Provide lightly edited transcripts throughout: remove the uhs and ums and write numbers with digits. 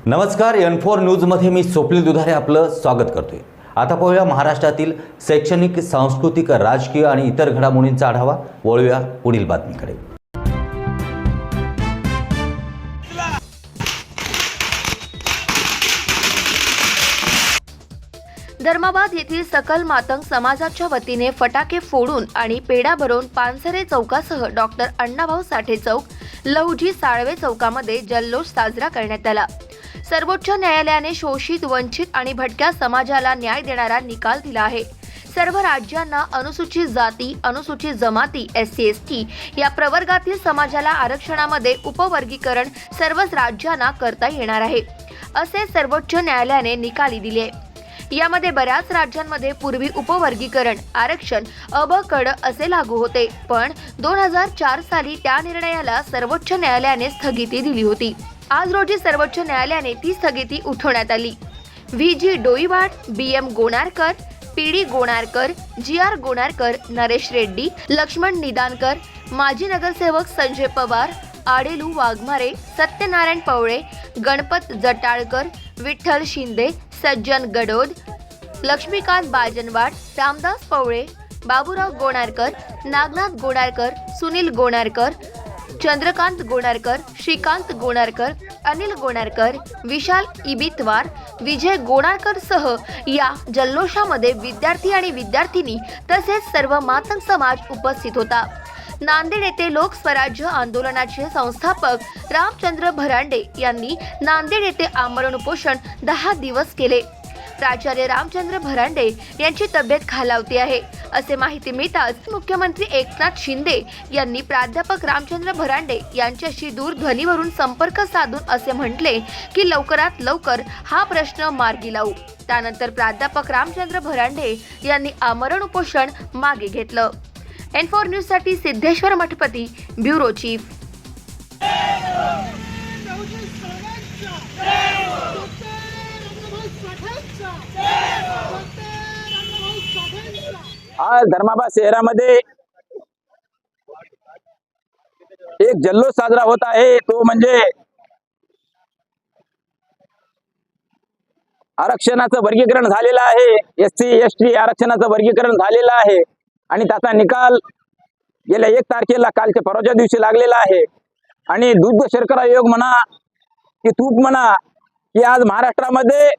नमस्कार, N4 न्यूजमध्ये मी स्वप्नील दुधारे आपलं स्वागत करतोय। आता पाहूया महाराष्ट्रातील शैक्षणिक, सांस्कृतिक, राजकीय आणि इतर घडामोडींचा आढावा। वळूया पुढील बातमीकडे। धर्माबाद येथील सकल मातंग समाजाच्या वतीने फटाके फोडून आणि पेढा भरून पानसरे चौकासह डॉक्टर अण्णाभाऊ साठे चौक, लहुजी साळवे चौकामध्ये जल्लोष साजरा करण्यात आला। सर्वोच्च न्यायालयाने शोषित, वंचित आणि भटक्या समाजाला न्याय देणारा निकाल दिला आहे। सर्व राज्यांना अनुसूचित जाती, अनुसूचित जमाती, SC ST या प्रवर्गातील समाजाला आरक्षणामध्ये उपवर्गीकरण सर्वच राज्यांना करता येणार आहे, असे सर्वोच्च न्यायालयाने निकाली दिले। यामध्ये बऱ्याच राज्यांमध्ये पूर्वी उपवर्गीकरण आरक्षण अ, ब, क, ड असे लागू होते, पण 2004 साली त्या निर्णयाला सर्वोच्च न्यायालयाने स्थगिती दिली होती। आज रोजी सर्वोच्च न्यायालयाने ती स्थगिती उठवण्यात आली। VG डोईवाड, BM Gonarkar, PD Gonarkar, GR Gonarkar, Naresh Reddy, Laxman निदानकर, माजी नगरसेवक संजय पवार, आडेलू वाघमारे, सत्यनारायण पवळे, गणपत जटाळकर, विठ्ठल शिंदे, सज्जन गडोद, लक्ष्मीकांत बाजनवाड, रामदास पवळे, बाबूराव गोणारकर, नागनाथ गोणारकर, सुनील गोणारकर, चंद्रकांत गोणारकर, श्रीकांत गोणारकर, अनिल गोणारकर, विशाल इबितवार, विजय गोणारकर सह या जल्लोषामध्ये विद्यार्थी आणि विद्यार्थिनी तसेच सर्व मातंग समाज उपस्थित होता। नांदेड येथे लोकस्वराज्य आंदोलनाचे संस्थापक रामचंद्र भरांडे यांनी नांदेड येथे आमरण उपोषण 10 दिवस केले। प्राचार्य रामचंद्र भरांडे यांची तब्येत खालावती आहे असे माहिती मिळताच मुख्यमंत्री एकनाथ शिंदे यांनी प्राध्यापक रामचंद्र भरांडे यांच्याशी दूरध्वनीवरून संपर्क साधून असे म्हटले की लवकरात लवकर हा प्रश्न मार्गी लावू। त्यानंतर प्राध्यापक रामचंद्र भरांडे यांनी आमरण उपोषण मागे घेतलं। N4 न्यूज साठी सिद्धेश्वर मठपती, ब्युरो चीफ। आज धर्माबाद शहरामध्ये एक जल्लोष साजरा होत आहे, तो म्हणजे आरक्षणाचं वर्गीकरण झालेलं आहे। SC ST आरक्षणाचं वर्गीकरण झालेलं आहे आणि त्याचा निकाल गेल्या 1 तारखेला कालच्या परवाच्या दिवशी लागलेला आहे। आणि दूध शर्करा आयोग म्हणा की तूप म्हणा की आज महाराष्ट्रामध्ये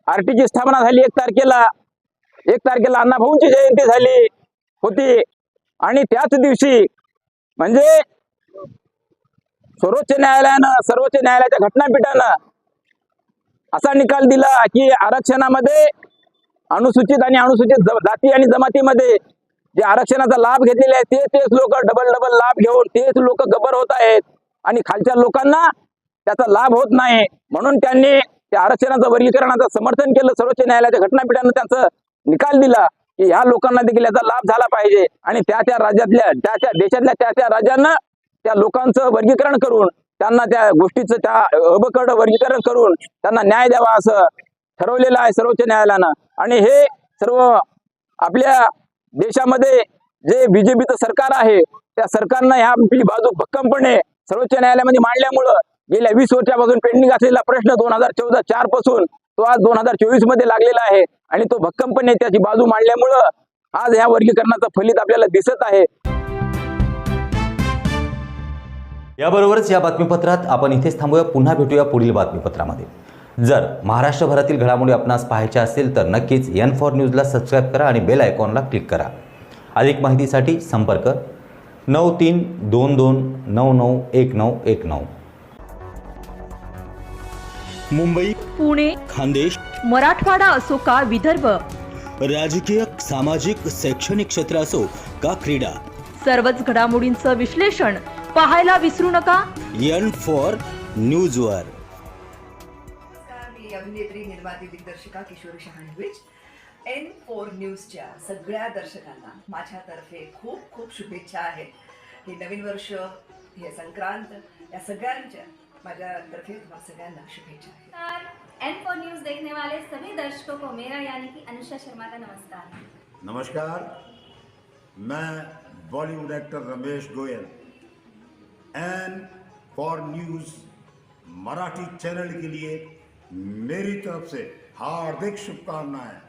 RT ची स्थापना झाली 1 तारखेला। 1 तारखेला अण्णाभाऊंची जयंती झाली होती आणि त्याच दिवशी म्हणजे सर्वोच्च न्यायालयाच्या घटनापीठानं असा निकाल दिला की आरक्षणामध्ये अनुसूचित आणि अनुसूचित जाती आणि जमातीमध्ये जे आरक्षणाचा लाभ घेतलेले आहेत तेच लोक डबल लाभ घेऊन तेच लोक गबर होत आहेत आणि खालच्या लोकांना त्याचा लाभ होत नाही। म्हणून त्यांनी त्या आरक्षणाचं वर्गीकरणाचं समर्थन केलं। सर्वोच्च न्यायालयाच्या घटनापीठानं त्याचा निकाल दिला की ह्या लोकांना देखील याचा लाभ झाला पाहिजे आणि त्या राज्यातल्या देशातल्या त्या राज्यांना त्या लोकांचं वर्गीकरण करून त्यांना त्या गोष्टीचं त्या अबकड वर्गीकरण करून त्यांना न्याय द्यावा असं ठरवलेलं आहे सर्वोच्च न्यायालयानं। आणि हे सर्व आपल्या देशामध्ये जे BJPचं सरकार आहे त्या सरकारनं ह्या आपली बाजू भक्कमपणे सर्वोच्च न्यायालयामध्ये मांडल्यामुळं गेल्या 20 वर्षापासून पेंडिंग असलेला प्रश्न 2014 पासून तो आज 2024 मध्ये लागलेला आहे आणि तो भक्कमपणे त्याची बाजू मांडल्यामुळं आज ह्या वर्गीकरणाचं फलित आपल्याला दिसत आहे। याबरोबरच या बातमीपत्रात आपण इथेच थांबूया। पुन्हा भेटूया पुढील बातमीपत्रामध्ये। जर महाराष्ट्रभरातील घडामोडी आपणास पाहायच्या असतील तर नक्कीच N4 न्यूजला सबस्क्राईब करा आणि बेल आयकॉनला क्लिक करा। अधिक माहितीसाठी संपर्क 9322991919। मुंबई, पुणे, खानदेश, मराठवाडा असो का विदर्भ, राजकीय, सामाजिक, शैक्षणिक क्षेत्र असो का क्रीडा, सर्वच घडामोडींचं विश्लेषण पाहायला विसरू नका N4 न्यूजवर। मी अभिनेत्री, निर्माती, दिग्दर्शिका किशोरी शहाणविज। N4 न्यूजच्या सगळ्या दर्शकांना माझ्यातर्फे खूप खूप शुभेच्छा आहेत। हे नवीन वर्ष, हे संक्रांत, या सगळ्यांच्या माझ्यातर्फे तुम्हाला सगळ्यांना शुभेच्छा आहेत। N4 न्यूज देखने वाले सभी दर्शकों को मेरा यानी कि अनुषा शर्मा का नमस्कार। नमस्कार, मैं Bollywood actor Ramesh Goyal N4 news Marathi channel के लिए मेरी तरफ से हार्दिक शुभकामनाएं।